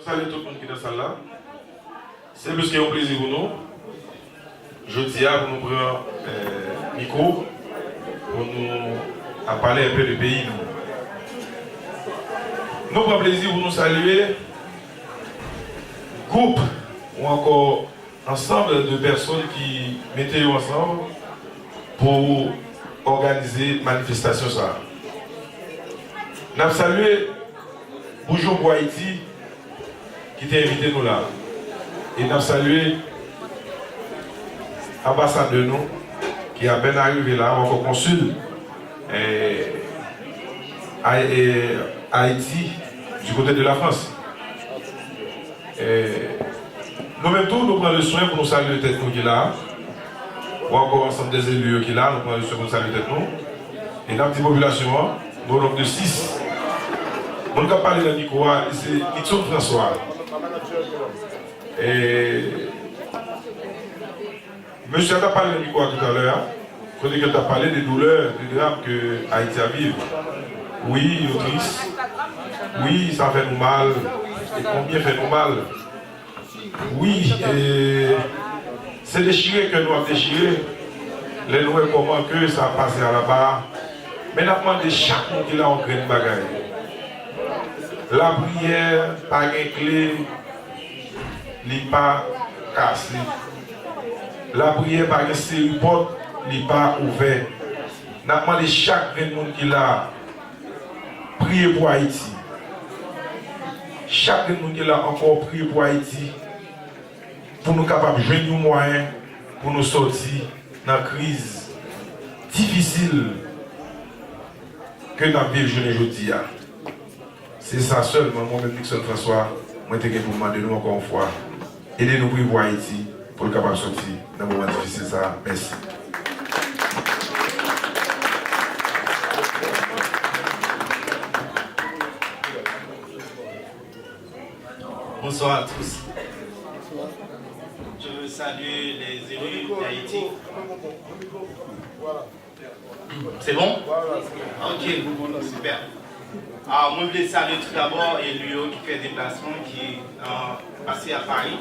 Salut tout le monde qui est dans la salle là. C'est plus qu'un plaisir pour nous. Je dis pour nous prendre micro pour nous parler un peu du pays. Nous prenons plaisir pour nous saluer groupe ou encore ensemble de personnes qui mettaient ensemble pour organiser manifestation ça. Nous avons salué Bonjour pour Haïti qui t'a invité nous là. Et nous avons salué l'ambassadeur de nous qui a bien arrivé là, encore consul Haïti du côté de la France. Nous-mêmes tous, nous prenons le soin pour nous saluer tête nous qui est là. Ou encore ensemble des élus qui est là, nous prenons le soin pour nous saluer tête nous. Et dans la petite population, nous sommes de 6. On a parlé de Nicolas, c'est Nixon François. Et monsieur a parlé de Nicolas tout à l'heure. Il faut dire que tu as parlé des douleurs, des drames que Haïti a vécu. Oui, nous triste. Oui, ça fait nous mal. Et combien fait nous mal? Oui, c'est déchiré que nous avons déchiré. Les lois comment que ça a passé à la barre. Mais nous avons demandé chaque monde qui a en grain de bagaille. La prière, pas de clé, n'est pas cassé. La prière, pas de série porte, n'est pas ouvert. Nous avons demandé chaque monde qui a prié pour Haïti. Chaque monde qui a encore prié pour Haïti. Pour nous capables de jouer nos moyens pour nous sortir dans la crise difficile que nous vivons aujourd'hui. C'est ça seulement, moi-même, Nixon François, moi, je pour demander nous encore une fois, aidez-nous pour Haïti, pour le capable de sortir dans un moment difficile. Ça. Merci. Bonsoir à tous. Je veux saluer les élus d'Haïti. C'est bon? Ok, super. Alors, moi, je voulais saluer tout d'abord l'UO qui fait déplacement, qui est passé à Paris,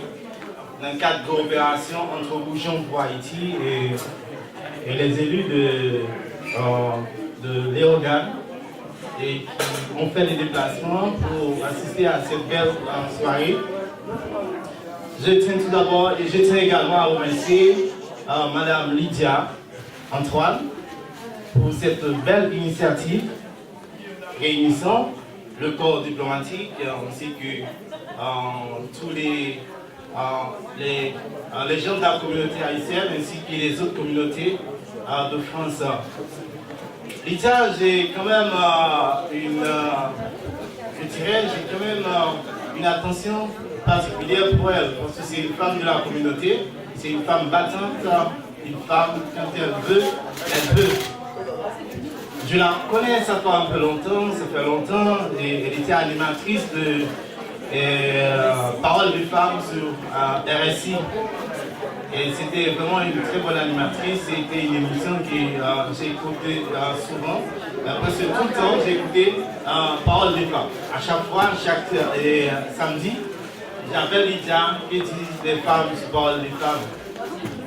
dans le cadre de coopération entre Bouchon pour Haïti et les élus de Léogane, et qui ont fait des déplacements pour assister à cette belle soirée. Je tiens tout d'abord et je tiens également à remercier Madame Lydia Antoine pour cette belle initiative réunissant le corps diplomatique ainsi que tous les gens de la communauté haïtienne ainsi que les autres communautés de France. Lydia, j'ai quand même une attention particulière pour elle, parce que c'est une femme de la communauté, c'est une femme battante, une femme, quand elle veut, elle peut. Je la connais, ça fait un peu longtemps, et elle était animatrice de Paroles de femmes sur RSI. Et c'était vraiment une très bonne animatrice, c'était une émission que j'ai écoutée souvent. Presque tout le temps, j'ai écouté Paroles de femmes. À chaque fois, chaque samedi, j'appelle Lydia qui dit des femmes sur Paroles de femmes.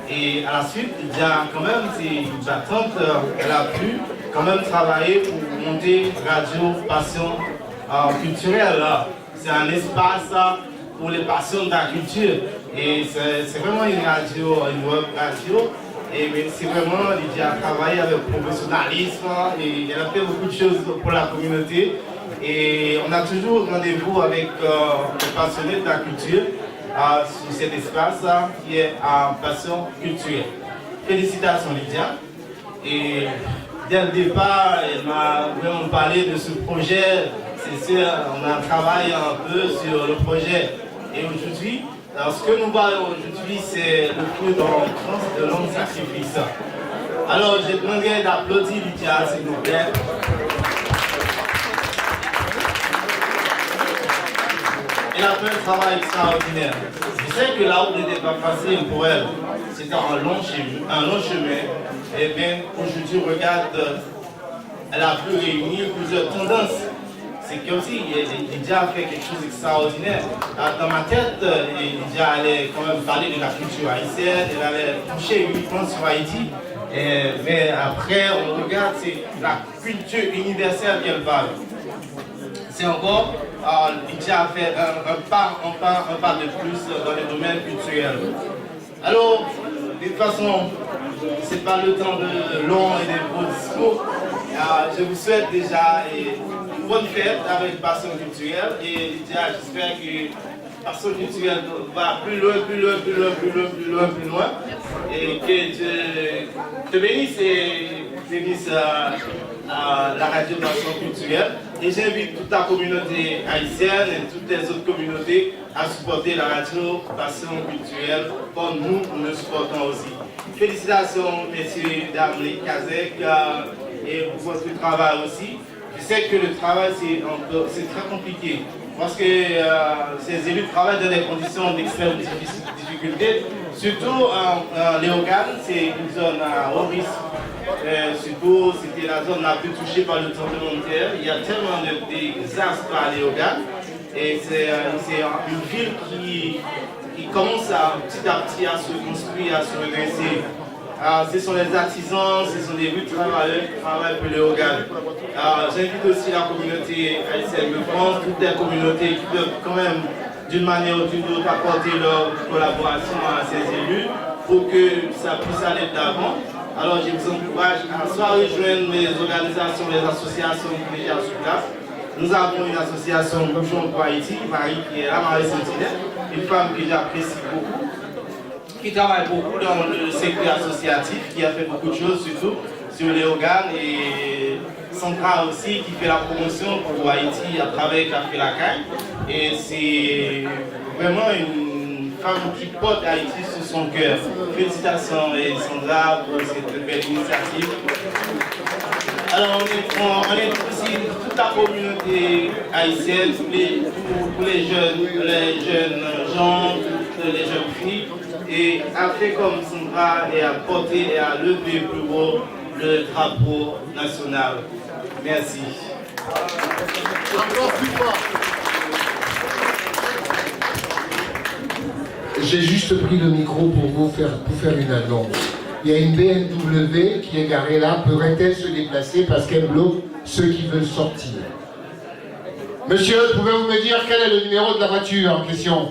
Et à la suite, Lydia, quand même, c'est une battante, elle a pu quand même travailler pour monter Radio Passion Culturelle. C'est un espace pour les passions de la culture. Et c'est vraiment une radio, une web radio. Et c'est vraiment, Lydia a travaillé avec professionnalisme et elle a fait beaucoup de choses pour la communauté. Et on a toujours rendez-vous avec les passionnés de la culture sur cet espace qui est en passion culturelle. Félicitations Lydia. Et dès le départ, elle m'a vraiment parlé de ce projet. C'est sûr, on a travaillé un peu sur le projet. Et aujourd'hui, ce que nous voyons aujourd'hui, c'est le fruit de long sacrifice. Alors, je demanderai d'applaudir Lydia, s'il vous plaît. Elle a fait un travail extraordinaire. Je sais que la route n'était pas facile pour elle. C'était un long chemin. Et bien, aujourd'hui, regarde, elle a pu réunir plusieurs tendances. c'est comme si Lydia a fait quelque chose d'extraordinaire. Dans ma tête, Lydia allait quand même parler de la culture haïtienne, elle allait toucher uniquement sur Haïti. Mais après, on regarde, c'est la culture universelle qu'elle parle. C'est encore, Lydia a fait un pas de plus dans le domaine culturel. Alors, de toute façon, c'est pas le temps de long et de beaux discours. Je vous souhaite déjà une bonne fête avec Passion Culturelle et Lydia, j'espère que Passion Culturelle va plus loin et que Dieu te bénisse et bénisse la radio Passion Culturelle. Et j'invite toute la communauté haïtienne et toutes les autres communautés à supporter la radio Passion Culturelle comme nous le supportons aussi. Félicitations, messieurs, dames, les Kazek, et pour votre travail aussi. Je sais que le travail, c'est très compliqué parce que ces élus travaillent dans des conditions d'extrême difficulté. Surtout Léogane, c'est une zone à haut risque. Surtout, c'était la zone la plus touchée par le tremblement de terre. Il y a tellement de désastres à Léogane. Et c'est une ville qui commence petit à petit à se construire, à se redresser. Ce sont les artisans, ce sont des rues de travailleurs qui travaillent pour Léogane. J'invite aussi la communauté haïtienne de France, toutes les communautés qui peuvent quand même, d'une manière ou d'une autre, apporter leur collaboration à ces élus pour que ça puisse aller d'avant. Alors je vous encourage à soit rejoindre les organisations, les associations qui sont déjà sur place. Nous avons une association Bouchon pour Haïti, Marie qui est là, Marie Sentinelle, une femme que j'apprécie beaucoup, qui travaille beaucoup dans le secteur associatif, qui a fait beaucoup de choses, surtout sur les organes, et Sandra aussi, qui fait la promotion pour Haïti à travers Café Lacaille. Et c'est vraiment une femme qui porte Haïti sur son cœur. Félicitations Sandra pour cette belle initiative. Alors on est aussi toute la communauté haïtienne, pour les jeunes gens, les jeunes filles, et a fait comme Sandra et a porté et a levé plus haut le drapeau national. Merci. Encore plus fort. J'ai juste pris le micro pour faire une annonce. Il y a une BMW qui est garée là. Pourrait-elle se déplacer parce qu'elle bloque ceux qui veulent sortir? Monsieur, pouvez-vous me dire quel est le numéro de la voiture en question?